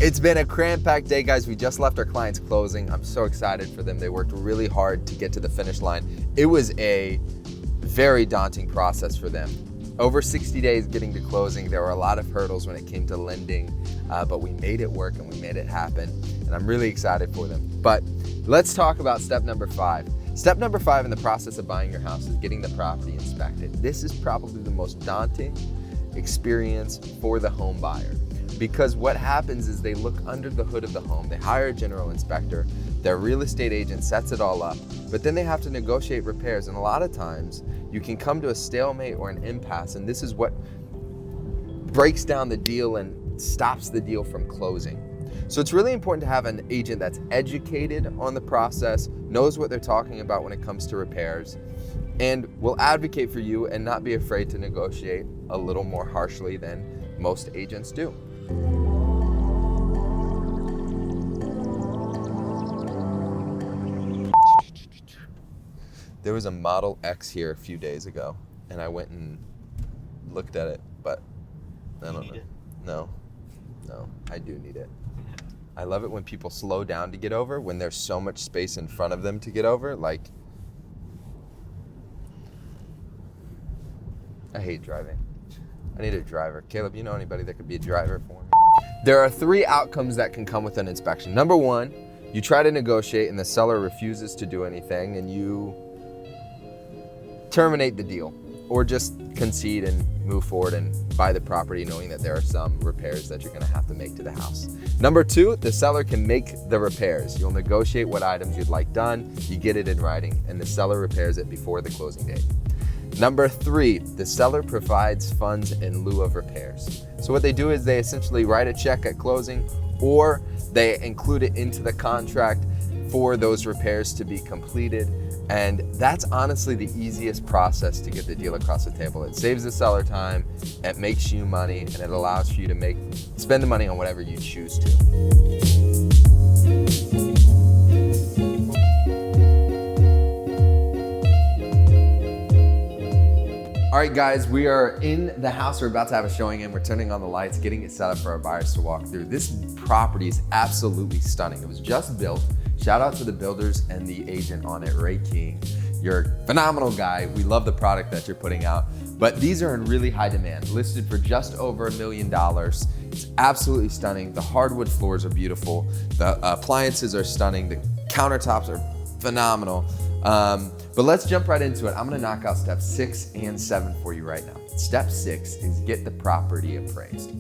It's been a cram-packed day, guys. We just left our client's closing. I'm so excited for them. They worked really hard to get to the finish line. It was a very daunting process for them. Over 60 days getting to closing. There were a lot of hurdles when it came to lending, but we made it work and we made it happen. And I'm really excited for them. But let's talk about step number 5. Step number 5 in the process of buying your house is getting the property inspected. This is probably the most daunting experience for the home buyer, because what happens is they look under the hood of the home, they hire a general inspector, their real estate agent sets it all up, but then they have to negotiate repairs, and a lot of times you can come to a stalemate or an impasse, and this is what breaks down the deal and stops the deal from closing. So it's really important to have an agent that's educated on the process, knows what they're talking about when it comes to repairs, and will advocate for you and not be afraid to negotiate a little more harshly than most agents do. There was a Model X here a few days ago, and I went and looked at it, but I don't know. No, I do need it. I love it when people slow down to get over, when there's so much space in front of them to get over. Like, I hate driving. I need a driver. Caleb, you know anybody that could be a driver for me? There are 3 outcomes that can come with an inspection. Number 1, you try to negotiate and the seller refuses to do anything and you terminate the deal, or just concede and move forward and buy the property knowing that there are some repairs that you're gonna have to make to the house. Number 2, the seller can make the repairs. You'll negotiate what items you'd like done, you get it in writing, and the seller repairs it before the closing date. Number 3, the seller provides funds in lieu of repairs. So what they do is they essentially write a check at closing, or they include it into the contract for those repairs to be completed. And that's honestly the easiest process to get the deal across the table. It saves the seller time, it makes you money, and it allows for you to spend the money on whatever you choose to. All right, guys, we are in the house. We're about to have a showing and we're turning on the lights, getting it set up for our buyers to walk through. This property is absolutely stunning. It was just built. Shout out to the builders and the agent on it, Ray King. You're a phenomenal guy. We love the product that you're putting out, but these are in really high demand, listed for just over $1 million. It's absolutely stunning. The hardwood floors are beautiful. The appliances are stunning. The countertops are phenomenal. But let's jump right into it. I'm gonna knock out steps 6 and 7 for you right now. Step 6 is get the property appraised.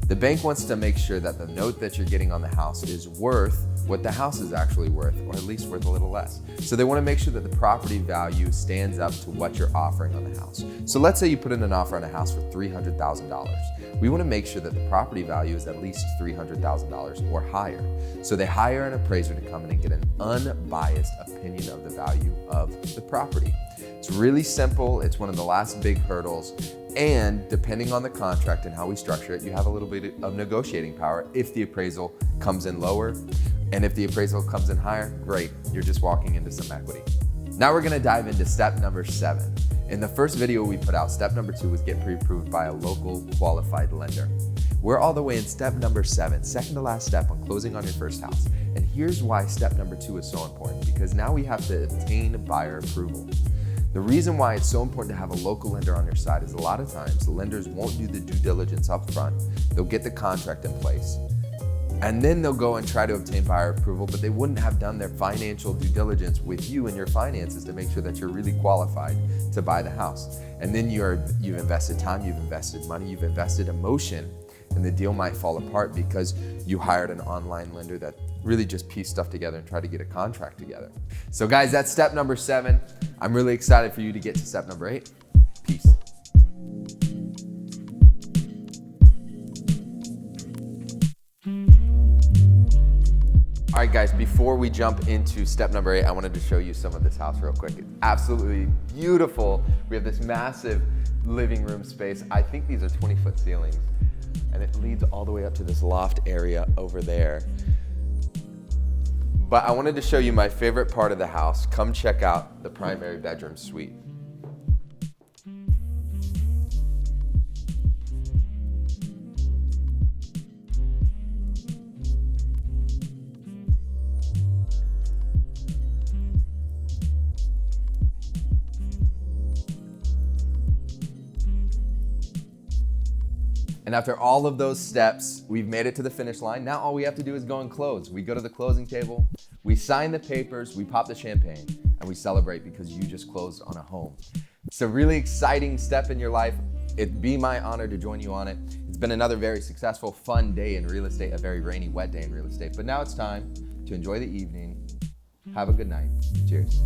The bank wants to make sure that the note that you're getting on the house is worth what the house is actually worth, or at least worth a little less. So they want to make sure that the property value stands up to what you're offering on the house. So let's say you put in an offer on a house for $300,000. We want to make sure that the property value is at least $300,000 or higher. So they hire an appraiser to come in and get an unbiased opinion of the value of the property. It's really simple. It's one of the last big hurdles. And depending on the contract and how we structure it, you have a little bit of negotiating power if the appraisal comes in lower. And if the appraisal comes in higher, great, you're just walking into some equity. Now we're gonna dive into step number 7. In the first video we put out, step number 2 was get pre-approved by a local qualified lender. We're all the way in step number 7, second to last step on closing on your first house. And here's why step number 2 is so important, because now we have to obtain buyer approval. The reason why it's so important to have a local lender on your side is a lot of times the lenders won't do the due diligence up front. They'll get the contract in place, and then they'll go and try to obtain buyer approval, but they wouldn't have done their financial due diligence with you and your finances to make sure that you're really qualified to buy the house. And then you've invested time, you've invested money, you've invested emotion, and the deal might fall apart because you hired an online lender that really just piece stuff together and try to get a contract together. So guys, that's step number 7. I'm really excited for you to get to step number 8. Peace. All right, guys, before we jump into step number 8, I wanted to show you some of this house real quick. It's absolutely beautiful. We have this massive living room space. I think these are 20-foot ceilings, and it leads all the way up to this loft area over there. But I wanted to show you my favorite part of the house. Come check out the primary bedroom suite. And after all of those steps, we've made it to the finish line. Now all we have to do is go and close. We go to the closing table, we sign the papers, we pop the champagne, and we celebrate because you just closed on a home. It's a really exciting step in your life. It'd be my honor to join you on it. It's been another very successful, fun day in real estate, a very rainy, wet day in real estate. But now it's time to enjoy the evening. Have a good night. Cheers.